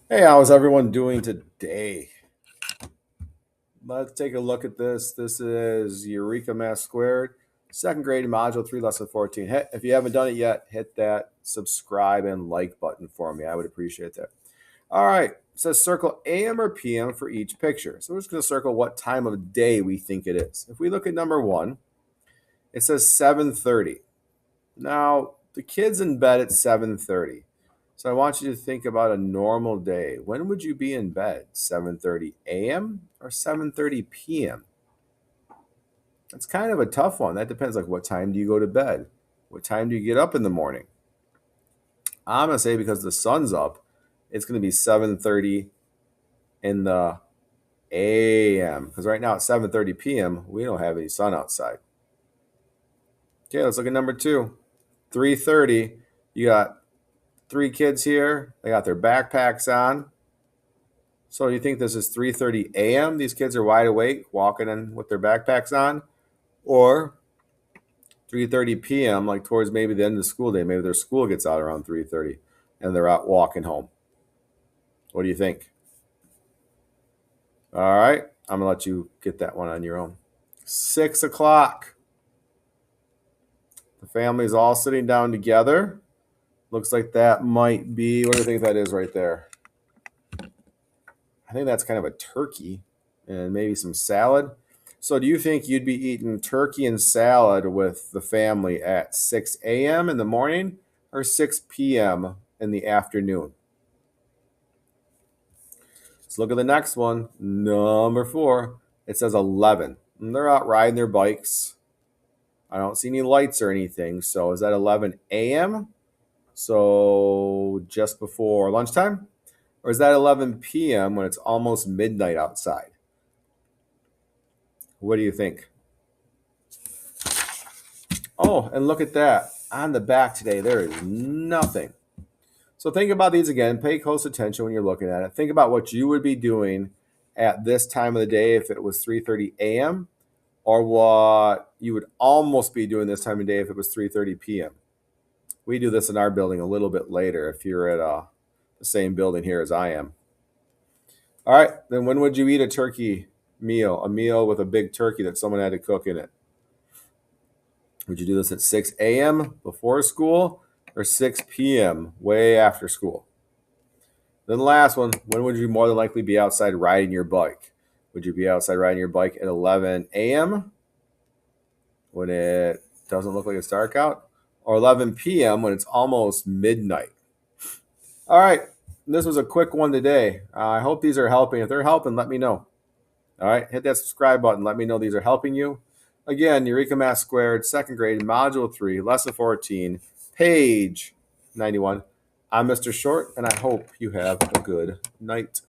Hey, how's everyone doing today? Let's take a look at this. This is Eureka Math Squared, second grade module 3, lesson 14. Hey, if you haven't done it yet, hit that subscribe and like button for me. I would appreciate that. All right. It says circle AM or PM for each picture. So we're just going to circle what time of day we think it is. If we look at number 1, it says 7:30. Now, the kid's in bed at 7:30. So I want you to think about a normal day. When would you be in bed? 7:30 a.m. or 7:30 p.m.? That's kind of a tough one. That depends, like, what time do you go to bed? What time do you get up in the morning? I'm going to say because the sun's up, it's going to be 7:30 in the a.m. because right now at 7:30 p.m., we don't have any sun outside. Okay, let's look at number 2. 3:30, you got 3 kids here. They got their backpacks on. So you think this is 3:30 a.m.? These kids are wide awake, walking in with their backpacks on, or 3:30 p.m., like towards maybe the end of the school day. Maybe their school gets out around 3:30, and they're out walking home. What do you think? All right, I'm gonna let you get that one on your own. 6 o'clock. The family's all sitting down together. Looks like that might be, what do you think that is right there? I think that's kind of a turkey and maybe some salad. So, do you think you'd be eating turkey and salad with the family at 6 a.m. in the morning or 6 p.m. in the afternoon? Let's look at the next one. Number 4. It says 11. And they're out riding their bikes. I don't see any lights or anything. So, is that 11 a.m.? So, just before lunchtime? Or is that 11 p.m. when it's almost midnight outside? What do you think? Oh, and look at that. On the back today, there is nothing. So think about these again. Pay close attention when you're looking at it. Think about what you would be doing at this time of the day if it was 3:30 a.m. or what you would almost be doing this time of day if it was 3:30 p.m. We do this in our building a little bit later if you're at the same building here as I am. All right, then when would you eat a turkey meal, a meal with a big turkey that someone had to cook in it? Would you do this at 6 a.m. before school or 6 p.m. way after school? Then the last one, when would you more than likely be outside riding your bike? Would you be outside riding your bike at 11 a.m. when it doesn't look like it's dark out? Or 11 p.m. when it's almost midnight? All right, this was a quick one today. I hope these are helping. If they're helping, let me know. All right, hit that subscribe button. Let me know these are helping you. Again, Eureka Math Squared, second grade, module 3, lesson 14, page 91. I'm Mr. Short, and I hope you have a good night.